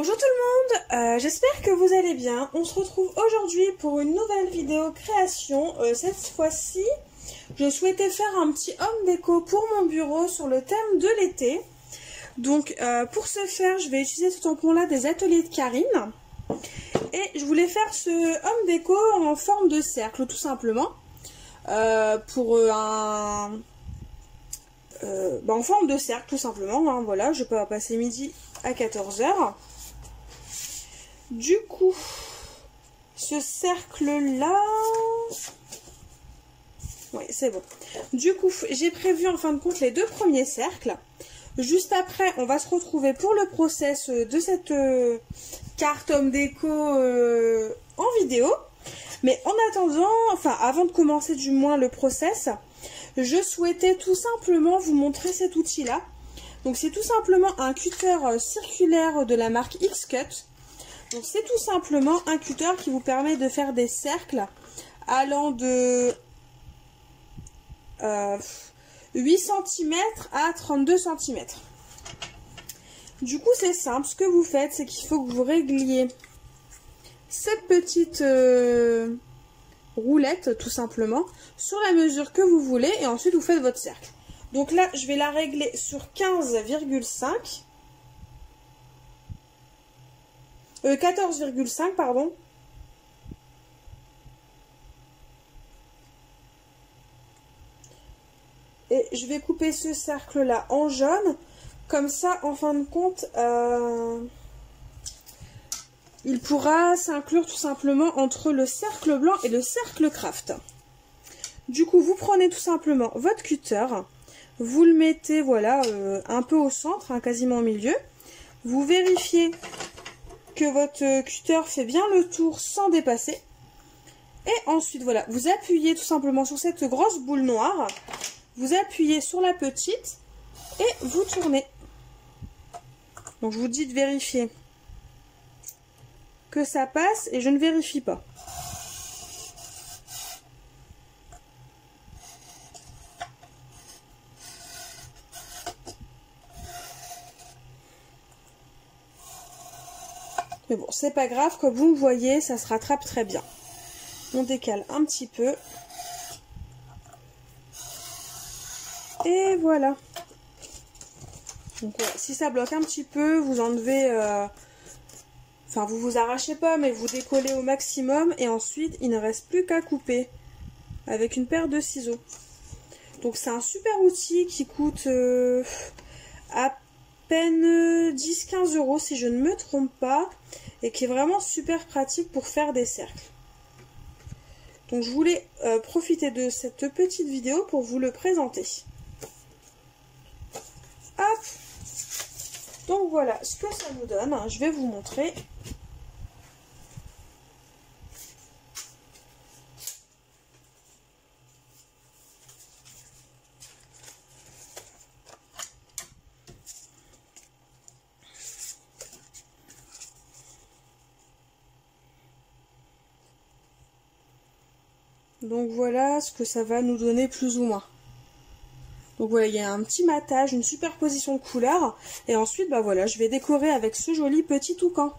Bonjour tout le monde, j'espère que vous allez bien. On se retrouve aujourd'hui pour une nouvelle vidéo création. Cette fois-ci, je souhaitais faire un petit home déco pour mon bureau sur le thème de l'été. Donc pour ce faire, je vais utiliser ce tampon-là des ateliers de Karine. Et je voulais faire ce home déco en forme de cercle, tout simplement. En forme de cercle, tout simplement. Hein, voilà, je peux passer midi à 14 h. Du coup, ce cercle-là... Oui, c'est bon. Du coup, j'ai prévu en fin de compte les deux premiers cercles. Juste après, on va se retrouver pour le process de cette carte home déco en vidéo. Mais en attendant, enfin avant de commencer du moins le process, je souhaitais tout simplement vous montrer cet outil-là. Donc c'est tout simplement un cutter circulaire de la marque X-Cut. Donc c'est tout simplement un cutter qui vous permet de faire des cercles allant de 8 cm à 32 cm. Du coup c'est simple, ce que vous faites c'est qu'il faut que vous régliez cette petite roulette tout simplement sur la mesure que vous voulez et ensuite vous faites votre cercle. Donc là je vais la régler sur 15,5. 14,5 pardon. Et je vais couper ce cercle là en jaune. Comme ça en fin de compte il pourra s'inclure tout simplement entre le cercle blanc et le cercle craft. Du coup vous prenez tout simplement votre cutter. Vous le mettez voilà un peu au centre, hein, quasiment au milieu. Vous vérifiez que votre cutter fait bien le tour sans dépasser. Et ensuite, voilà, vous appuyez tout simplement sur cette grosse boule noire. Vous appuyez sur la petite et vous tournez. Donc, je vous dis de vérifier que ça passe et je ne vérifie pas. Mais bon, c'est pas grave, comme vous le voyez, ça se rattrape très bien. On décale un petit peu. Et voilà. Donc ouais, si ça bloque un petit peu, vous enlevez... Enfin, vous arrachez pas, mais vous décollez au maximum. Et ensuite, il ne reste plus qu'à couper avec une paire de ciseaux. Donc c'est un super outil qui coûte à peine 10-15 € si je ne me trompe pas. Et qui est vraiment super pratique pour faire des cercles. Donc je voulais profiter de cette petite vidéo pour vous le présenter. Hop. Donc voilà ce que ça nous donne. Je vais vous montrer. Donc voilà ce que ça va nous donner plus ou moins. Donc voilà, il y a un petit matage, une superposition de couleurs. Et ensuite, bah voilà, je vais décorer avec ce joli petit toucan.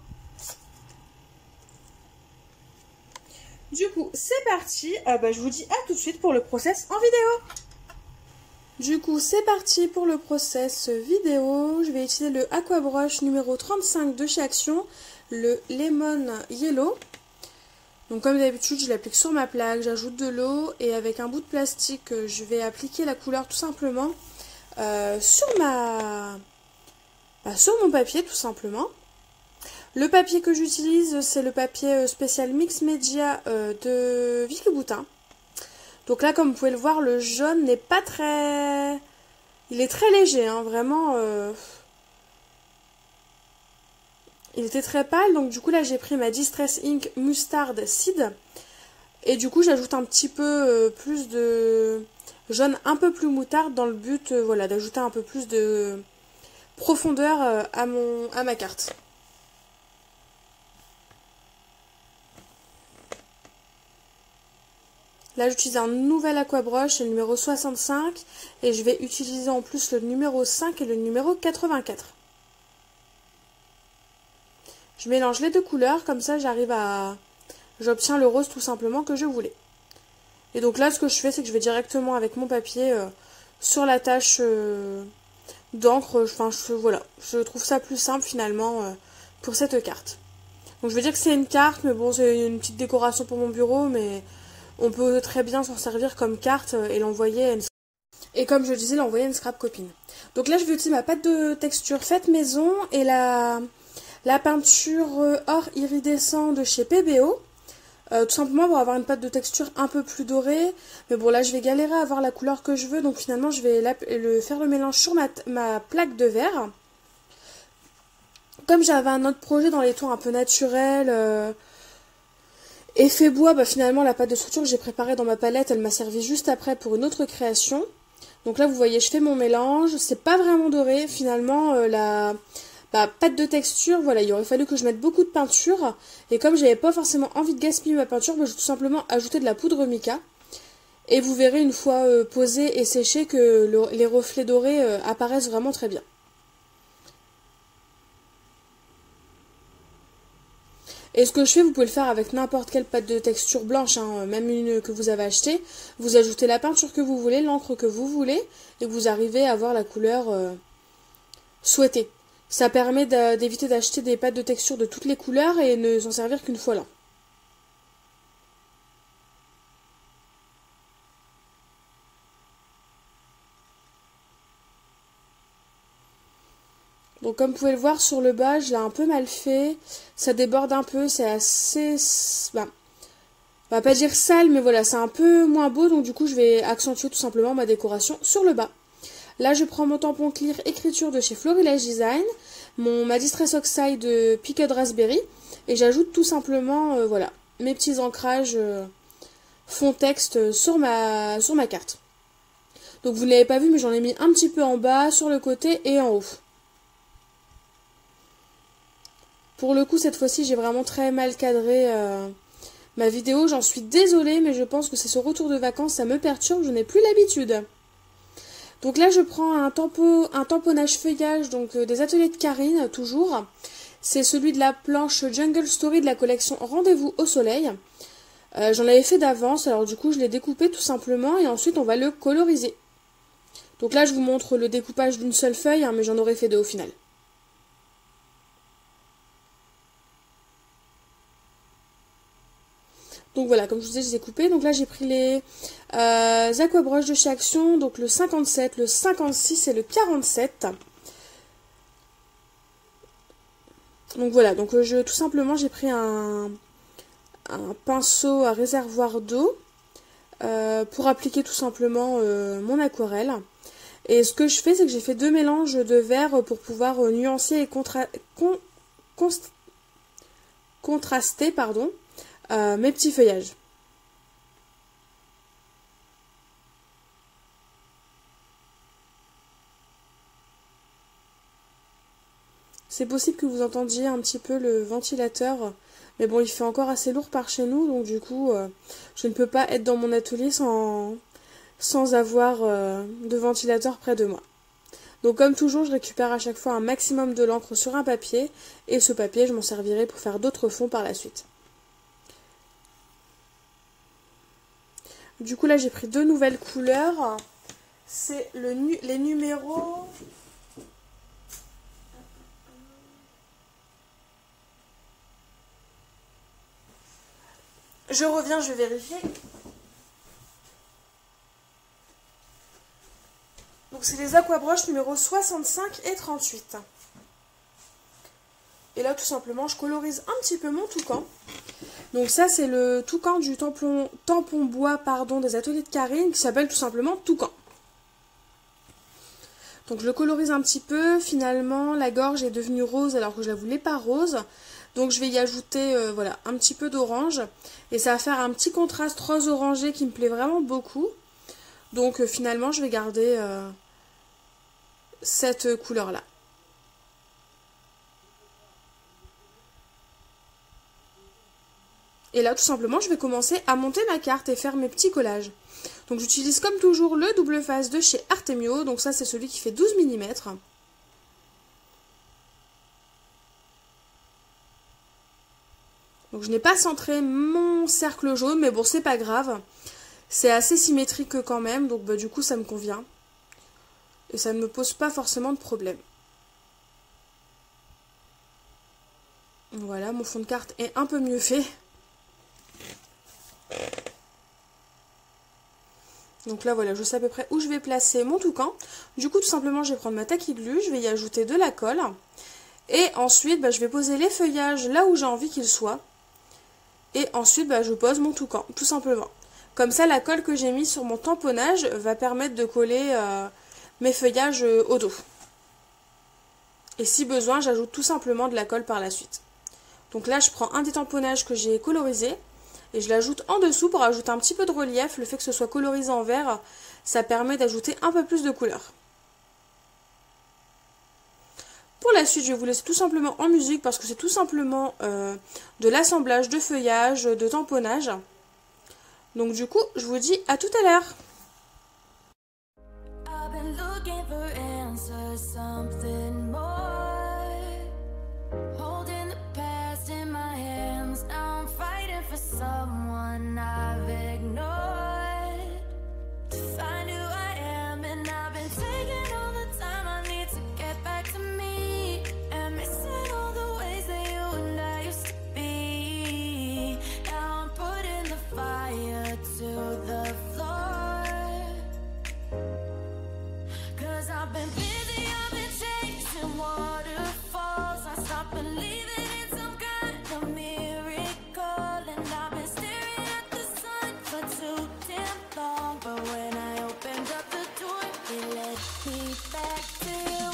Du coup, c'est parti. Je vous dis à tout de suite pour le process en vidéo. Du coup, c'est parti pour le process vidéo. Je vais utiliser le Aqua Brush numéro 35 de chez Action, le Lemon Yellow. Donc comme d'habitude, je l'applique sur ma plaque, j'ajoute de l'eau et avec un bout de plastique, je vais appliquer la couleur tout simplement sur mon papier tout simplement. Le papier que j'utilise, c'est le papier spécial Mix Media de Vicky Boutin. Donc là, comme vous pouvez le voir, le jaune n'est pas très... Il est très léger, hein, vraiment... Il était très pâle, donc du coup là j'ai pris ma Distress Ink Mustard Seed. Et du coup j'ajoute un petit peu plus de jaune un peu plus moutarde dans le but voilà, d'ajouter un peu plus de profondeur à ma carte. Là j'utilise un nouvel Aqua Brush, le numéro 65. Et je vais utiliser en plus le numéro 5 et le numéro 84. Je mélange les deux couleurs, comme ça j'arrive à... J'obtiens le rose tout simplement que je voulais. Et donc là, ce que je fais, c'est que je vais directement avec mon papier sur la tâche d'encre. Enfin, voilà, je trouve ça plus simple finalement pour cette carte. Donc je vais dire que c'est une carte, mais bon, c'est une petite décoration pour mon bureau, mais on peut très bien s'en servir comme carte et l'envoyer à une... Et comme je le disais, l'envoyer à une scrap copine. Donc là, je vais utiliser ma pâte de texture faite maison et la peinture or iridescent de chez PBO. Tout simplement pour avoir une pâte de texture un peu plus dorée. Mais bon, là, je vais galérer à avoir la couleur que je veux. Donc finalement, je vais faire le mélange sur ma plaque de verre. Comme j'avais un autre projet dans les tons un peu naturels, effet bois, bah finalement, la pâte de structure que j'ai préparée dans ma palette, elle m'a servi juste après pour une autre création. Donc là, vous voyez, je fais mon mélange. C'est pas vraiment doré. Finalement, la pâte de texture, voilà, il aurait fallu que je mette beaucoup de peinture. Et comme j'avais pas forcément envie de gaspiller ma peinture, je vais tout simplement ajouter de la poudre mica. Et vous verrez une fois posée et séchée que les reflets dorés apparaissent vraiment très bien. Et ce que je fais, vous pouvez le faire avec n'importe quelle pâte de texture blanche, hein, même une que vous avez achetée. Vous ajoutez la peinture que vous voulez, l'encre que vous voulez, et vous arrivez à avoir la couleur souhaitée. Ça permet d'éviter d'acheter des pâtes de texture de toutes les couleurs et ne s'en servir qu'une fois là. Donc comme vous pouvez le voir sur le bas, je l'ai un peu mal fait. Ça déborde un peu, c'est assez... on va pas dire sale, mais voilà, c'est un peu moins beau. Donc du coup, je vais accentuer tout simplement ma décoration sur le bas. Là, je prends mon tampon clear écriture de chez Florilège Design, ma Distress Oxide de Picked Raspberry, et j'ajoute tout simplement, voilà, mes petits ancrages fond texte sur ma carte. Donc vous ne l'avez pas vu, mais j'en ai mis un petit peu en bas, sur le côté et en haut. Pour le coup, cette fois-ci, j'ai vraiment très mal cadré ma vidéo. J'en suis désolée, mais je pense que c'est ce retour de vacances, ça me perturbe, je n'ai plus l'habitude. Donc là, je prends un tamponnage feuillage, donc des ateliers de Karine, toujours. C'est celui de la planche Jungle Story de la collection Rendez-vous au soleil. J'en avais fait d'avance, alors du coup, je l'ai découpé tout simplement, et ensuite, on va le coloriser. Donc là, je vous montre le découpage d'une seule feuille, hein, mais j'en aurais fait deux au final. Donc voilà, comme je vous disais, je les ai coupés. Donc là, j'ai pris les aquabrush de chez Action. Donc le 57, le 56 et le 47. Donc voilà, donc tout simplement, j'ai pris un pinceau à réservoir d'eau pour appliquer tout simplement mon aquarelle. Et ce que je fais, c'est que j'ai fait deux mélanges de verre pour pouvoir nuancer et contraster, pardon, mes petits feuillages. C'est possible que vous entendiez un petit peu le ventilateur, mais bon, il fait encore assez lourd par chez nous, donc du coup, je ne peux pas être dans mon atelier sans avoir de ventilateur près de moi. Donc comme toujours, je récupère à chaque fois un maximum de l'encre sur un papier, et ce papier, je m'en servirai pour faire d'autres fonds par la suite. Du coup, là, j'ai pris deux nouvelles couleurs. C'est les numéros... Je reviens, je vais vérifier. Donc, c'est les aquabrush numéros 65 et 38. Et là, tout simplement, je colorise un petit peu mon toucan. Donc ça, c'est le toucan du tampon bois des ateliers de Karine, qui s'appelle tout simplement toucan. Donc je le colorise un petit peu. Finalement, la gorge est devenue rose alors que je la voulais pas rose. Donc je vais y ajouter voilà, un petit peu d'orange. Et ça va faire un petit contraste rose orangé qui me plaît vraiment beaucoup. Donc finalement, je vais garder cette couleur-là. Et là, tout simplement, je vais commencer à monter ma carte et faire mes petits collages. Donc j'utilise comme toujours le double face de chez Artemio. Donc ça, c'est celui qui fait 12 mm. Donc je n'ai pas centré mon cercle jaune, mais bon, c'est pas grave. C'est assez symétrique quand même, donc bah, du coup ça me convient. Et ça ne me pose pas forcément de problème. Voilà, mon fond de carte est un peu mieux fait. Donc là voilà, je sais à peu près où je vais placer mon toucan. Du coup tout simplement je vais prendre ma taquiglu, je vais y ajouter de la colle. Et ensuite bah, je vais poser les feuillages là où j'ai envie qu'ils soient. Et ensuite bah, je pose mon toucan, tout simplement. Comme ça la colle que j'ai mise sur mon tamponnage va permettre de coller mes feuillages au dos. Et si besoin j'ajoute tout simplement de la colle par la suite. Donc là je prends un des tamponnages que j'ai colorisé. Et je l'ajoute en dessous pour ajouter un petit peu de relief. Le fait que ce soit colorisé en vert, ça permet d'ajouter un peu plus de couleur. Pour la suite, je vais vous laisser tout simplement en musique parce que c'est tout simplement de l'assemblage de feuillage, de tamponnage. Donc du coup, je vous dis à tout à l'heure. Someone I've ignored to find who I am, and I've been taking all the time I need to get back to me, and missing all the ways that you and I used to be. Now I'm putting the fire to the floor, 'cause I've been busy, I've been chasing waterfalls. I stopped believing in some kind of miracle, and I've been staring at the sun for too damn long. But when I opened up the door, it led me back to you.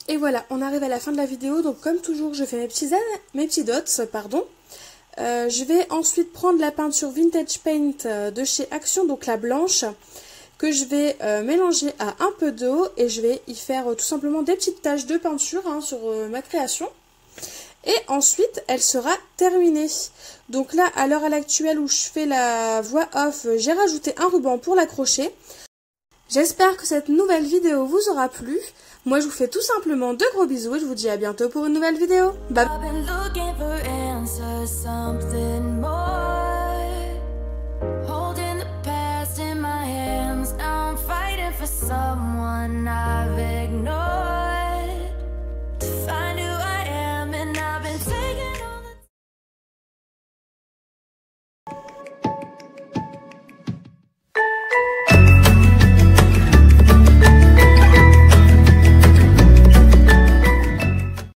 Et voilà, on arrive à la fin de la vidéo. Donc comme toujours, je fais mes petits dots, pardon. Je vais ensuite prendre la peinture Vintage Paint de chez Action, donc la blanche, que je vais mélanger à un peu d'eau et je vais y faire tout simplement des petites taches de peinture sur ma création. Et ensuite, elle sera terminée. Donc là, à l'heure actuelle où je fais la voix off, j'ai rajouté un ruban pour l'accrocher. J'espère que cette nouvelle vidéo vous aura plu. Moi, je vous fais tout simplement de gros bisous et je vous dis à bientôt pour une nouvelle vidéo. Bye! Someone I've